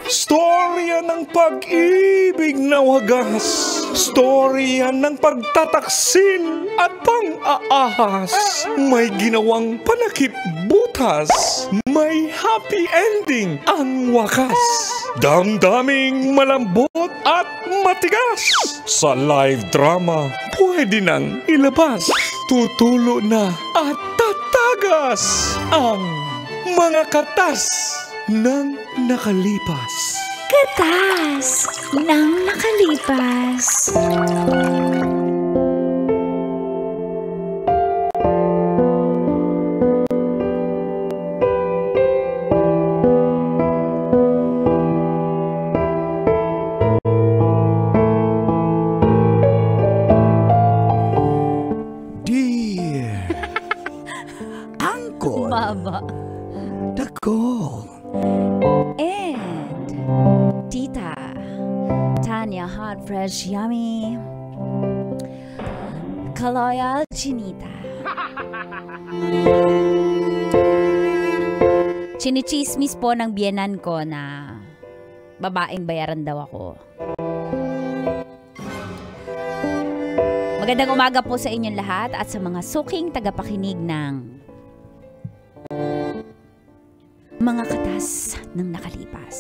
Storya ng pag-ibig na wagas. Storya ng pagtataksil at pang-aahas. May ginawang panakip butas. May happy ending ang wakas. Damdaming malambot at matigas. Sa live drama, pwede nang ilabas. Tutulo na at tatagas ang mga katas ng nakalipas. Katas ng nakalipas. Dear Uncle Baba. Dako And Tita Tanya Hot Fresh Yummy Kaloyal Chinita. Chinichismis po ng biyenan ko na babaeng bayaran daw ako. Magandang umaga po sa inyong lahat at sa mga suking tagapakinig ng mga katas ng nakalipas.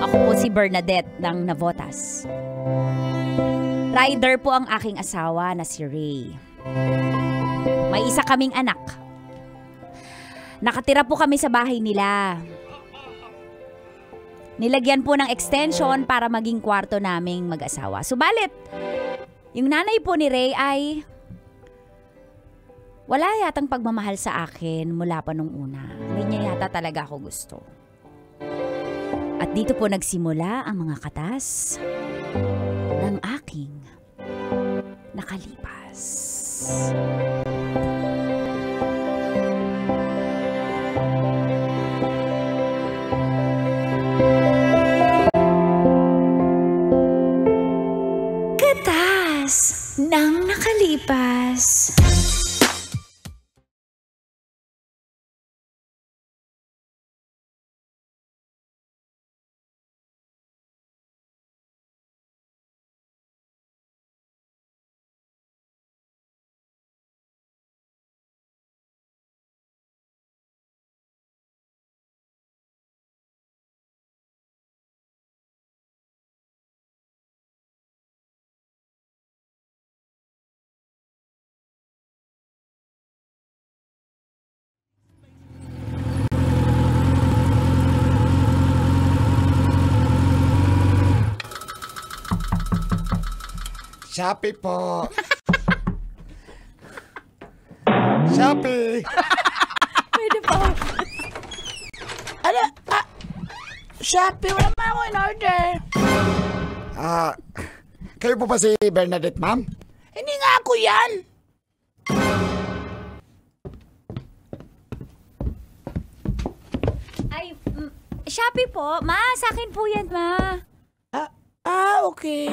Ako po si Bernadette ng Navotas. Rider po ang aking asawa na si Ray. May isa kaming anak. Nakatira po kami sa bahay nila. Nilagyan po ng extension para maging kwarto naming mag-asawa. Subalit, yung nanay po ni Ray ay wala yatang pagmamahal sa akin mula pa nung una. Hindi niya yata talaga ako gusto. At dito po nagsimula ang mga katas ng aking nakalipas. Katas ng nakalipas. Shopee po. Shopee. Pwede po. Ano? Shopee, wala man ako in order. Kayo po ba si Bernadette, ma'am? Hindi nga ako yan. Ay, Shopee po. Ma, sa akin po yan, ma. Okay.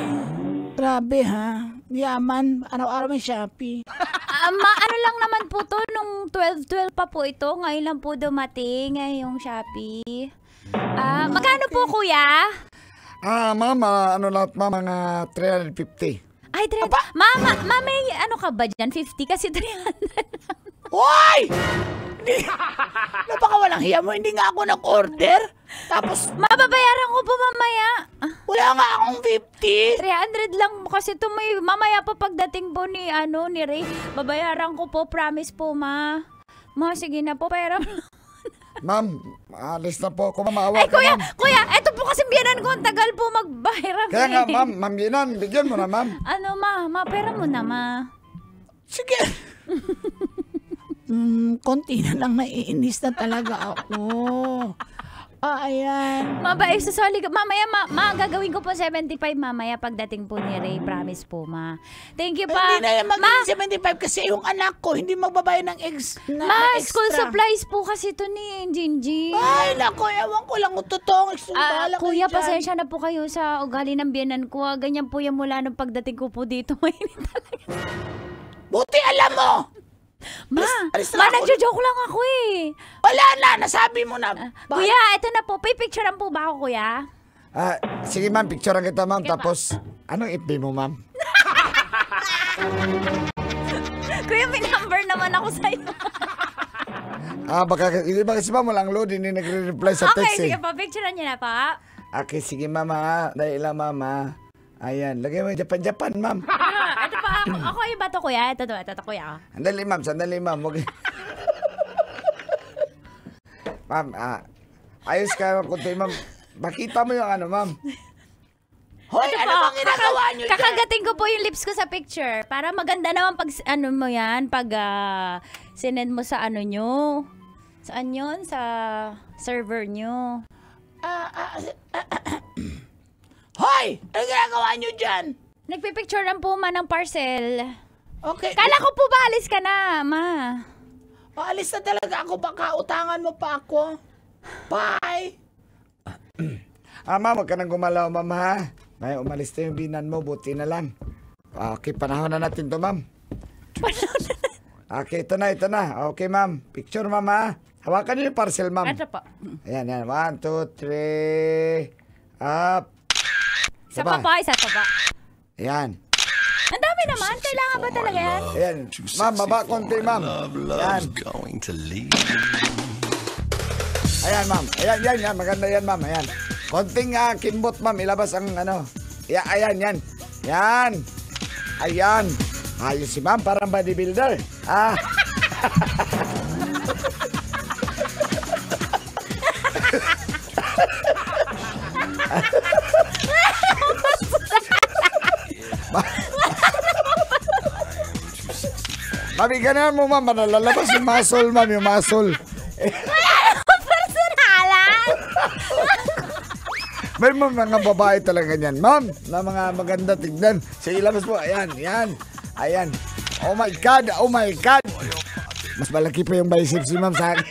Grabe ha. Yaman. Araw-araw may Shopee. Ma, ano lang naman po to, nung 12-12 pa po ito. Ngayon lang po dumating yung Shopee. Magkano po, kuya? Ma'am, ano lahat, ma'am, mga 350. Ay, Mama, may ano ka ba dyan? 50 kasi 300 lang. Hoy! Napaka walang hiya mo. Hindi nga ako nag-order. Tapos, Mababayaran ko po mamaya. wala nga akong 50. 300 lang kasi ito may mamaya pa pagdating po ni Ray. Babayaran ko po, promise po, ma. Ma, sige na po, pera. Ma'am, alis na po ako, ma'am. Ay, kuya, eto po kasi biyanan ko, ang tagal po magbayaran. Kaya nga, ma'am, Yinan, bigyan mo na, ma'am. Ano, ma, pera mo na, ma. Sige. Konti na lang naiinis na talaga ako. Ayan. Sasali ka. Mamaya, gagawin ko po 75 mamaya pagdating po ni Ray. Promise po, ma. Thank you pa. Hindi na yan magiging 75 kasi yung anak ko hindi magbabayad ng Ma, extra. school supplies po kasi ito ni Jinji. Ay, naku, ewan ko lang kung totoong extra. Kuya, pasensya na po kayo sa ugali ng biyanan ko. Ganyan po yan mula nung pagdating ko po dito. Mainit talaga. Buti alam mo. Ma, alis na ako. nagjo-joke lang ako eh. Wala na, nasabi mo na. Kuya, ito na po. Pipicturean po ba ako, kuya? Sige ma'am, picturean kita ma'am. Sige, Tapos, anong FB mo ma'am? Kuya, pinumber naman ako sa'yo. Baka, hindi ba kasi ma'am, walang load, hindi nagre-reply sa Okay, text sige eh. po. Picturean niyo na pa. Okay, sige ma'am ha. Dahil lang ma'am ha. Ayan, lagay mo yung Japan ma'am. Ito pa ako. Ako iba to, kuya. Ito kuya. Sandali ma'am. Wag... ma'am, ayos ka kunti ma'am. Makita mo yung ano ma'am. Hoy, Ito ano po, bang ginagawa nyo dyan? kakagating ko po yung lips ko sa picture. Para maganda naman pag, ano mo yan, pag sinend mo sa ano nyo. Saan yun? Sa server nyo. Hoy, ano ginagawa nyo dyan? Nagpipicture lang po man ng parcel. Okay. Kala ko po ba alis ka na, ma? Paalis na talaga ako. Baka utangan mo pa ako. Bye. Ma'am, wag ka nang gumalaw ma'am ha. May umalis na yung binan mo, buti na lang. Okay, panahon na natin to ma'am. Okay, ito na. Okay ma'am, picture ma'am ha. Hawakan niyo yung parcel ma'am. Ito po. Ayan. 1, 2, 3. Up. Isa pa po. Ayan. Ang dami naman. Kailangan ba talaga yan? Ayan. Ma'am, baba konti ma'am. Ayan. Ayan ma'am. Ayan. Maganda yan ma'am. Ayan. Konting kimbot ma'am. Ilabas ang ano. Ayan. Yan. Ayan. Ayos si ma'am. Parang bodybuilder. Mami, ganyan mo ma'am. Nalalabas yung muscle ma'am. Yung muscle. Personalan! May mga babae talaga yan, ma'am, na mga maganda tignan. Sige, ilabas po. Ayan. Oh my God. Mas malaki pa yung biceps si ma'am sa akin.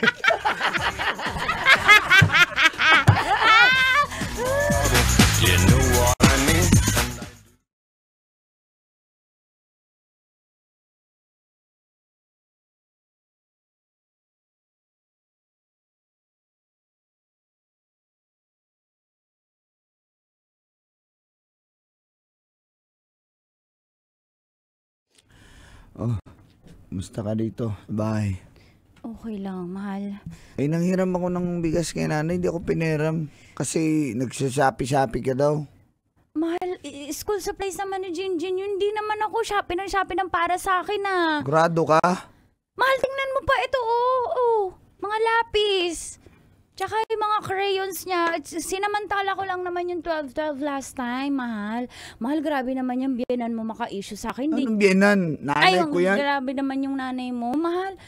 Oh, musta ka dito? Bye. Okay lang, mahal. Ay, nanghiram ako ng bigas kay nanay. Hindi ako piniram. Kasi nagsasapi-sapi ka daw. Mahal, school supplies naman ni Jinjin yun. Hindi naman ako shopping ng para sa akin Grado ka? Mahal, tingnan mo pa ito, mga lapis. Tsaka yung mga crayons niya. Sinamantala ko lang naman yung 12-12 last time, mahal. Mahal, grabe naman yung biyenan mo maka-issue sa akin. Anong biyenan? Nanay ko yan. Grabe naman yung nanay mo, mahal.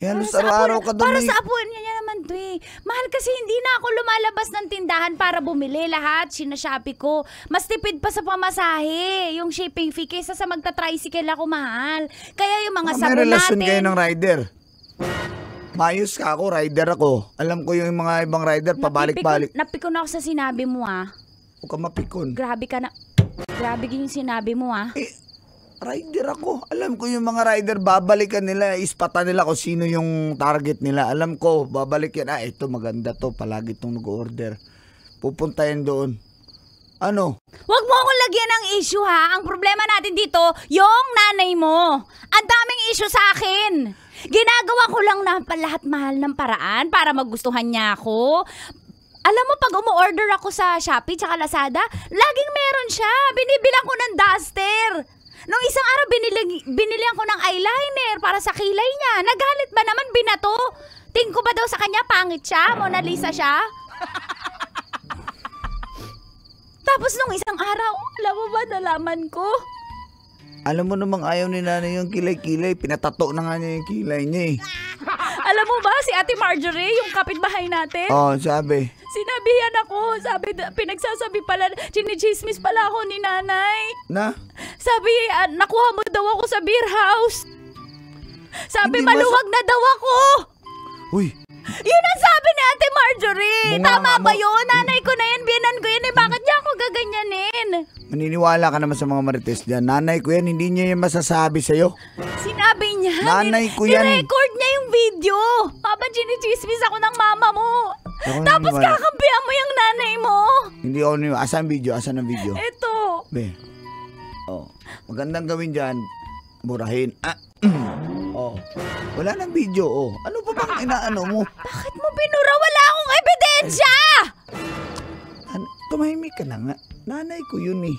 Yan, araw-araw ka doon. Para sa apuan niya naman to eh. Mahal, kasi hindi na ako lumalabas ng tindahan para bumili lahat. Sinashopee ko. Mas tipid pa sa pamasahe. Yung shipping fee kaysa sa magta-tricycle ako, mahal. Kaya yung mga sabon natin. May relasyon kayo ng rider. Mayos ka ako, rider ako. Alam ko yung mga ibang rider, pabalik-balik. Napikon ako sa sinabi mo Huwag ka mapikon. Grabe ka na. Grabe yung sinabi mo Rider ako. Alam ko yung mga rider, babalikan nila, ispatan nila kung sino yung target nila. Alam ko, babalik yan. Ito maganda to, palagi itong nag-order. Pupunta yan doon. Ano? Huwag mo akong lagyan ng issue ha. Ang problema natin dito, yung nanay mo. Ang daming issue sa akin. Ginagawa ko lang na lahat mahal ng paraan para magustuhan niya ako. Alam mo, pag umu-order ako sa Shopee tsaka Lazada, laging meron siya. Binibilang ko ng duster. Nung isang araw, binilihan ko ng eyeliner para sa kilay niya. Nagalit ba naman, binato? Tingin ko ba daw sa kanya, pangit siya? Mona Lisa siya? Tapos nung isang araw, alam mo ba, nalaman ko? Alam mo namang ayaw ni nanay yung kilay-kilay. Pinatato na nga niya yung kilay niya eh. Alam mo ba, si Ate Marjorie, yung kapitbahay natin? Oo, sabi. Sinabihan ako. Sabi, pinagsasabi pala, chinichismis pala ako ni nanay. Na? Sabi, nakuha mo daw ako sa beer house. Sabi, Hindi maluwag na daw ako. Uy. Yun ang sabi ni Ate Marjorie. Bunga Tama nga ba mo. yun? Nanay ko na yan, biyanan ko yan. Bakit niya ako gaganyanin? Maniniwala ka naman sa mga marites dyan. Nanay ko yan, hindi niya yung masasabi sa'yo. Sinabi niya, yan? Nanay ko yan. I-record niya yung video. Habang chinichismis ako ng mama mo. Ako Tapos naniwala. kakampihan mo yung nanay mo. Hindi ako naniwala. Asan video? Asan ang video? Ito. Be. Oh. Magandang gawin dyan. Murahin. Wala nang video. Ano pa bang inaano mo? Bakit mo binura? Wala akong ebidensya! Tumahimik ka na nga. Nanay ko yun eh.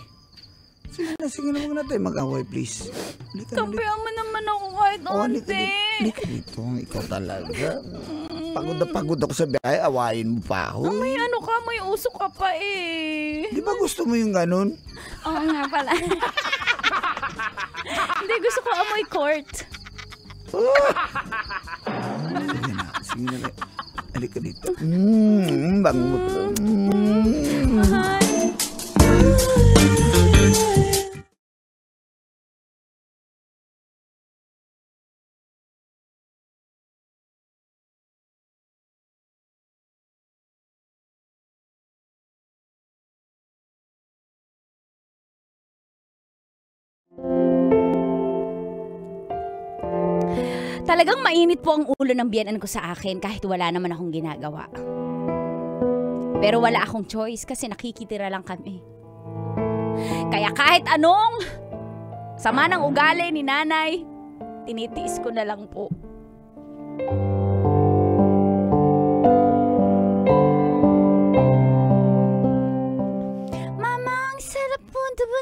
Sige na muna tayo mag-away, please. Halika na dito. Kampihan mo naman ako kahit onti. Halika dito. Ikaw talaga. Pagod ako sa biyahe. Awayin mo pa ako. May ano ka, may usok ka pa eh. Di ba gusto mo yung ganun? Oo nga pala. Hindi, gusto ko amoy court. Sige na. Halika dito. Bango mo to. Mahal. Talagang mainit po ang ulo ng biyenan ko sa akin kahit wala naman akong ginagawa. Pero wala akong choice kasi nakikitira lang kami. Kaya kahit anong sama ng ugali ni nanay, tinitiis ko na lang po. Mama, ang sarap po diba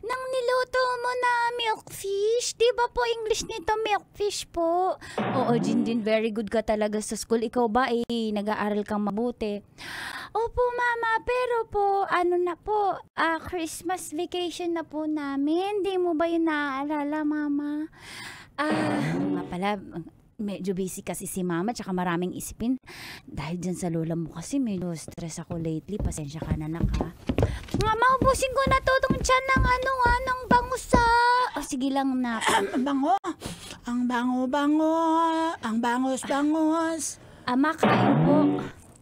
ng niluto mo na milkfish. Di ba po English nito milkfish po? Oo, Jinjin, very good ka talaga sa school. Ikaw ba nag-aaral kang mabuti? Opo, Mama, pero po, Christmas vacation na po namin. Di mo ba yun naaalala, Mama? Nga pala, medyo busy kasi si Mama, tsaka maraming isipin. Dahil dyan sa lola mo kasi, medyo stress ako lately. Pasensya ka na, ha? Nga, maubusin ko na to itong tiyan ng ng bangus sa... sige lang na. Bango. Ang bango-bango. Ang bangos-bangos. Ama, kain po.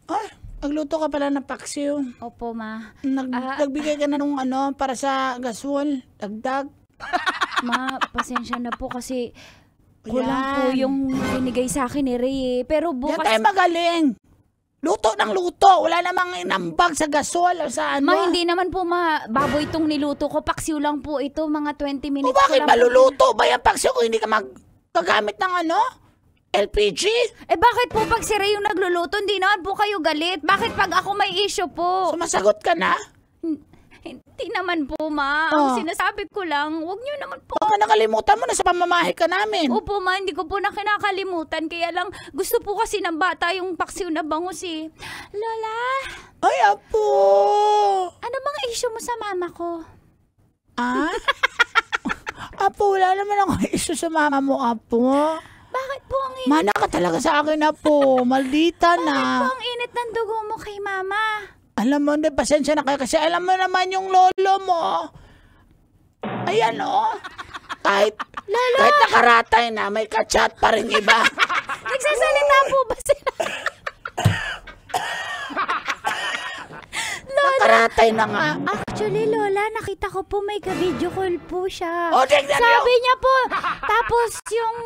Ay, nagluto ka pala ng paksiw. Opo, Ma. Nagbigay ka na nung para sa gasol. Dagdag. Ma, pasensya na po kasi kulang Ayan. po yung binigay sa akin ni Ray eh. Pero Yan bukas... tayo magaling. Luto ng luto. Wala namang inambag sa gasol o sa Ma, hindi naman po baboy itong niluto ko. Paksiw lang po ito. Mga 20 minutes O bakit ko lang po. maluluto ba yung paksiw kung hindi ka magagamit ng LPG? Eh bakit po pag si Ray yung nagluluto, hindi naman po kayo galit? Bakit pag ako may issue po? Sumasagot ka na? Hindi naman po, Ma. Oh. Ang sinasabi ko lang, huwag niyo naman po. Baka nakalimutan mo na sa pamamahe ka namin. Opo, Ma, hindi ko po na kinakalimutan. Kaya lang, gusto po kasi ng bata yung paksiw na bangus eh. Lola, Ay, apo. ano bang issue mo sa mama ko? Ah? Apo, wala naman ako iso sa mama mo, apo. Bakit po ang init? Mana ka talaga sa akin, apo. Maldita Bakit po na. ang init ng dugo mo kay mama? Alam mo, hindi, pasensya na kayo kasi alam mo naman yung lolo mo. Ayan, Kahit nakaratay na, may kachat pa rin iba. Nagsasalita po ba sila? Nakaratay na nga. Actually, Lola, nakita ko po may ka-video call po siya. O, tignan niyo. Sabi niya po, tapos yung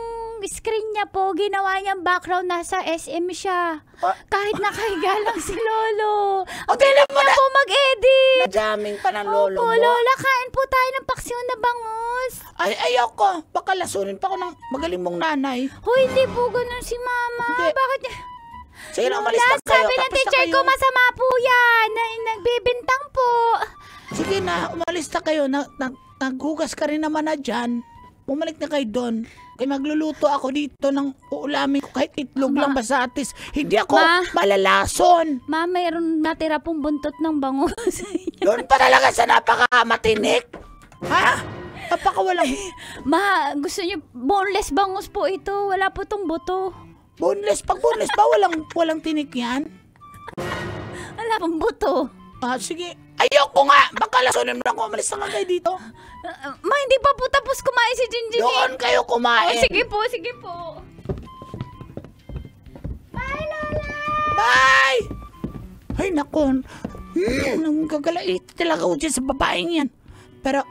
screen niya po, ginawa niyang background nasa SM siya. Kahit nakahiga lang si Lolo. Ang tignan galing mo niya na. po mag-edit. Nadaming pa ng lolo Opo, mo. Lola, kain po tayo ng paksiw na bangus. Ay, ayoko. Baka lasunin pa ako ng magaling mong nanay. Hoy, hindi po ganun si Mama. Hindi. Bakit niya? Sige na, umalis lang kayo. Sabi ng Tapos na teacher kayo. ko, masama po yan. Nagbibintang po. Sige na, umalis na kayo. Naghugas ka rin naman na dyan. Bumalik na kayo doon. Kaya magluluto ako dito ng uulamin ko kahit itlog Ma. lang basta at least hindi ako Ma. malalason. Ma, mayroon natira pong buntot ng bangus. Doon pa talaga sa napakamatinik. Ha? Napakawalang Ma, gusto niyo boneless bangus po ito. Wala po tong buto. boneless. Pag boneless ba walang tinik yan? Wala pong buto. Sige. Ayoko nga. Baka lasunin mo lang kung umalis na nga kayo dito. Ma, hindi pa po tapos kumain si Jinjin. Doon kayo kumain. Sige po, sige po. Bye, Lola! Bye! Ay, naku. Nang gagalait talaga ako dyan sa babaeng yan. Pero,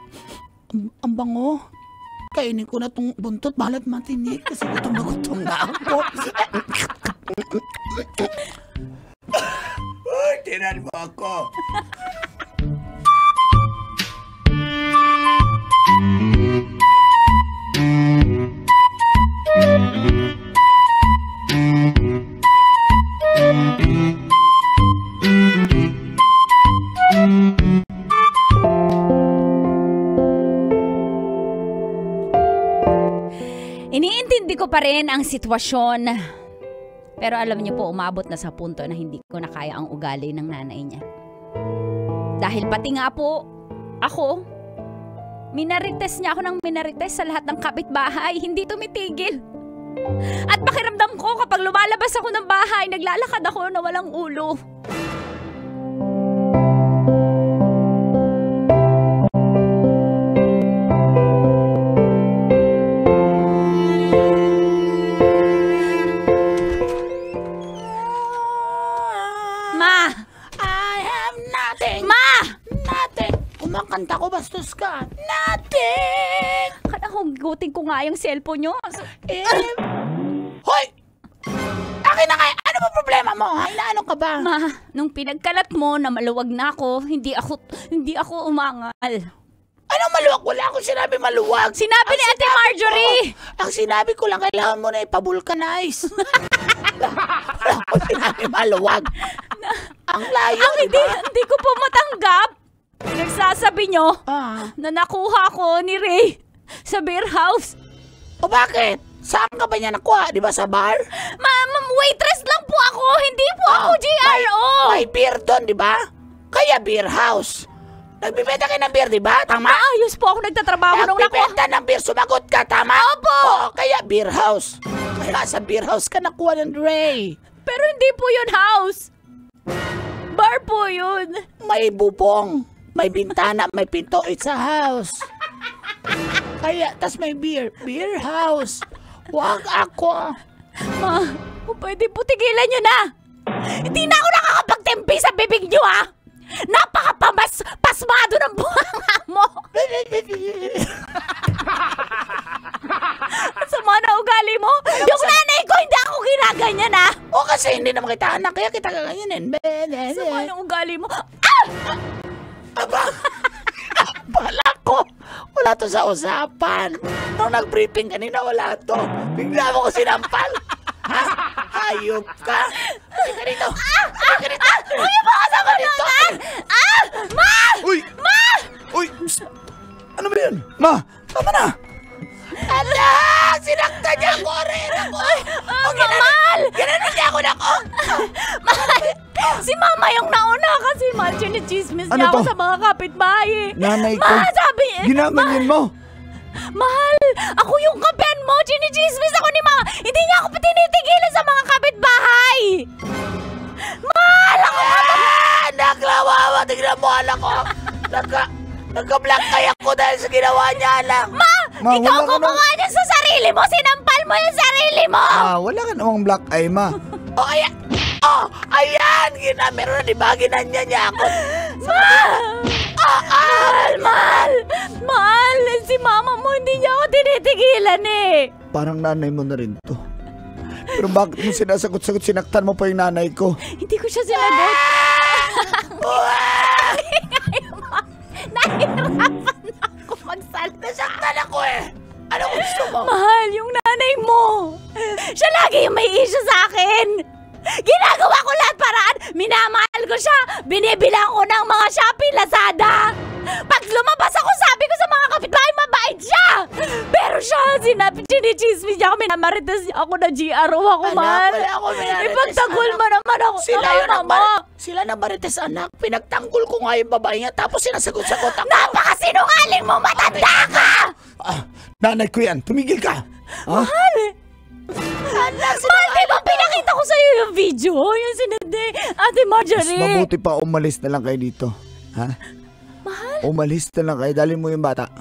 ang bango. kainin ko na tong buntot, balat matinik kasi gutom na ako. Uy, tinan mo ako. Iniintindi ko pa rin ang sitwasyon. Pero alam niyo po, umabot na sa punto na hindi ko na kaya ang ugali ng nanay niya. Dahil pati nga po, ako, minarites niya ako ng minarites sa lahat ng kapitbahay. Hindi tumitigil. At pakiramdam ko kapag lumalabas ako ng bahay, naglalakad ako na walang ulo. Kanta ko, bastos ka. Nothing! Hugutin ko nga yung cellphone nyo. Hoy! Akin na nga, ano ba problema mo? Ay, ano ka ba? Ma, nung pinagkalat mo na maluwag na ako, hindi ako umangal. Anong maluwag? Wala akong sinabi maluwag. Sinabi ni Ate Marjorie! Ang sinabi ko lang, kailangan mo na ipavulcanize. Wala akong sinabi maluwag. Ang layo, Hindi ko po matanggap. Nagsasabi nyo na nakuha ko ni Ray sa beer house. O bakit? Saan ka ba niya nakuha? Di ba sa bar? Waitress lang po ako. Hindi po ako GRO. May beer doon, di ba? Kaya beer house. Nagbibenta kayo ng beer, di ba? Tama? Ayos po ako nagtatrabaho nung nakuha. Nagbibenta ng beer, sumagot ka, tama? Opo. Oo, kaya beer house. Kaya sa beer house ka nakuha ng Ray. Pero hindi po yun house. Bar po yun. May bubong. May bintana, may pinto, it's a house. Kaya, tas may beer house. Wag ako. Ma, pwede po tigilan nyo na. Hindi na ako nakakapagtempi sa bibig nyo, ha? Napakapasmado ng bunganga mo. Sama na ugali mo. Yung nanay ko, hindi ako ginaganyan, ha? O kasi hindi naman kita anak, kaya kita kaganyanin. Sama na ugali mo. Aba, pala ko. Wala to sa usapan. Nung nag-briefing kanina, wala to. Bigla mo ko sinampal. Ha? Hayop ka. Halika rito. Halika rito. Uy, baka sa kanungan! Ma! Uy! Ma! Uy! Psst! Ano ba yun? Ma! Tama na! Anak! Sinakta niya ako rin ako! Mahal! Gano'n niya ako nako! Mahal! Si Mama yung nauna kasi mahal chinichismis niya ako sa mga kapitbahay. Nanay ko. Mahal, sabi ginaganyan mo. Mahal! Ako yung kapen mo! Chinichismis ako ni Mama! Hindi niya ako tinitigilan sa mga kapitbahay! Mahal! Ako Naglawawa! Tignan mo, anak ko! Nagka-black eye ako dahil sa ginawa niya, anak! Ma, ikaw gumawa niya sa sarili mo! Sinampal mo yung sarili mo! Wala ka namang black eye, ma. Ayan! Ayan! Meron na, di ba? Ginanya niya ako. Mahal! Si Mama mo hindi niya ako tinitigilan eh! Parang nanay mo na rin to. Pero bakit mo sinasagot-sagot, sinaktan mo pa yung nanay ko? Hindi ko siya sinagot. Nahirapan ako magsalita. Nasaktan ako eh! Ano gusto mo? Mahal, yung nanay mo. Siya lagi yung may issue sa akin. Ginagawa ko lahat paraan. Minamahal ko siya. Binibilang ko ng mga Shopee, Lazada. Pag lumabas ako, sabi ko sa mga kapitbahay, mabait siya. Pero siya, chinichismis niya ako. Minamarites niya ako na GRO ako, mahal. Wala ako minamarites. Ipagtanggol mo naman ako. Sila na marites, anak. Pinagtanggol ko nga yung babae niya, tapos sinasagot-sagot ako. Napakasinungaling mo, matanda ka! Nanay ko yan, tumigil ka! Mahal! Mahal, di ba pinakita ko sa'yo yung video? Yung sinunod Ate Marjorie. Mas mabuti pa umalis na lang kayo dito. Ha? Mahal? Umalis na lang kayo, dalhin mo yung bata.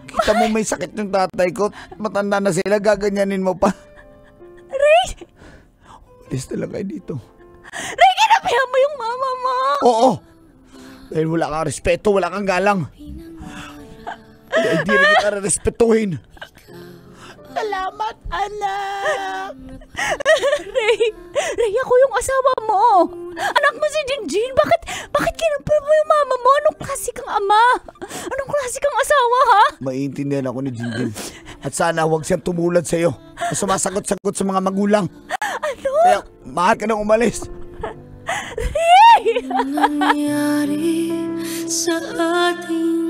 Kita mo may sakit ng tatay ko, matanda na sila, gaganyanin mo pa. Ray! Umalis na lang kayo dito. Ray, kinabihan mo yung mama mo! Oo! Dahil wala kang respeto, wala kang galang. Hindi rin kita respetuhin. Salamat, anak. Ray, ako yung asawa mo. Anak mo si Jinjin. Bakit kinampal mo yung mama mo? Anong klase kang ama? Anong klase kang asawa, ha? Maiintindihan ako ni Jinjin. At sana huwag siyang tumulad sa'yo. Na sumasagot-sagot sa mga magulang. Ano? Kaya, mahal ka nang umalis. Ray! Nangyari sa ating